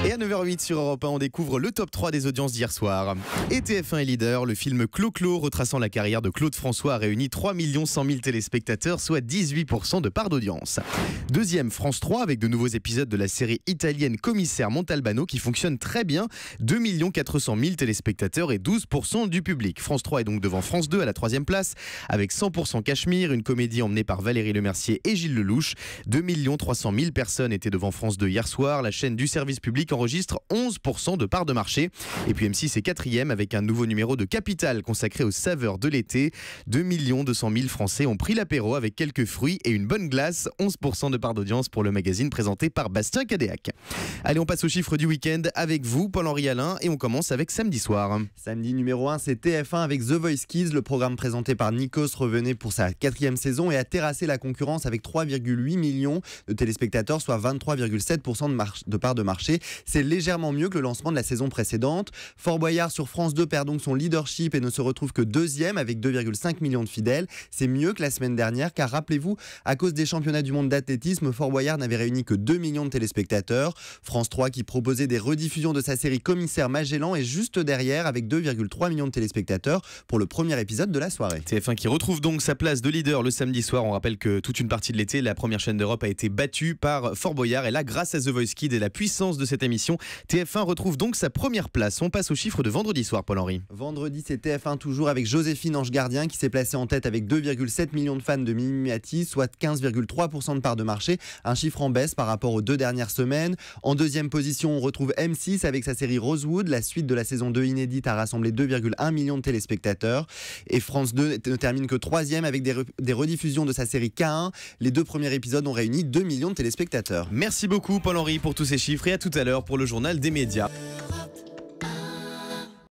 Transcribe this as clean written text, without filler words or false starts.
Et à 9h08 sur Europe 1, on découvre le top 3 des audiences d'hier soir. Et TF1 est leader, le film Clo-Clo, retraçant la carrière de Claude François, a réuni 3 100 000 téléspectateurs, soit 18% de part d'audience. Deuxième, France 3, avec de nouveaux épisodes de la série italienne Commissaire Montalbano, qui fonctionne très bien, 2 400 000 téléspectateurs et 12% du public. France 3 est donc devant France 2 à la troisième place, avec 100% Cachemire, une comédie emmenée par Valérie Lemercier et Gilles Lelouch. 2 300 000 personnes étaient devant France 2 hier soir. La chaîne du service public enregistre 11% de part de marché. Et puis M6 est quatrième avec un nouveau numéro de Capital consacré aux saveurs de l'été. 2 200 000 Français ont pris l'apéro avec quelques fruits et une bonne glace. 11% de part d'audience pour le magazine présenté par Bastien Cadéac. Allez, on passe aux chiffres du week-end avec vous, Paul-Henri Alain, et on commence avec samedi soir. Samedi numéro 1, c'est TF1 avec The Voice Kids. Le programme présenté par Nikos revenait pour sa 4e saison et a terrassé la concurrence avec 3,8 millions de téléspectateurs, soit 23,7% de part de marché. C'est légèrement mieux que le lancement de la saison précédente. Fort Boyard sur France 2 perd donc son leadership et ne se retrouve que deuxième avec 2,5 millions de fidèles. C'est mieux que la semaine dernière car rappelez-vous, à cause des championnats du monde d'athlétisme, Fort Boyard n'avait réuni que 2 millions de téléspectateurs. France 3 qui proposait des rediffusions de sa série Commissaire Magellan est juste derrière avec 2,3 millions de téléspectateurs pour le premier épisode de la soirée. TF1 qui retrouve donc sa place de leader le samedi soir. On rappelle que toute une partie de l'été, la première chaîne d'Europe a été battue par Fort Boyard. Et là, grâce à The Voice Kids et la puissance de cette émission, TF1 retrouve donc sa première place. On passe aux chiffres de vendredi soir, Paul-Henri. Vendredi, c'est TF1 toujours avec Joséphine Ange Gardien qui s'est placée en tête avec 2,7 millions de fans de Mimi Mati, soit 15,3% de part de marché, un chiffre en baisse par rapport aux 2 dernières semaines. En deuxième position, on retrouve M6 avec sa série Rosewood. La suite de la saison 2 inédite a rassemblé 2,1 millions de téléspectateurs. Et France 2 ne termine que 3e avec des rediffusions de sa série K1. Les 2 premiers épisodes ont réuni 2 millions de téléspectateurs. Merci beaucoup, Paul-Henri, pour tous ces chiffres et à tout à l'heure pour le journal des médias.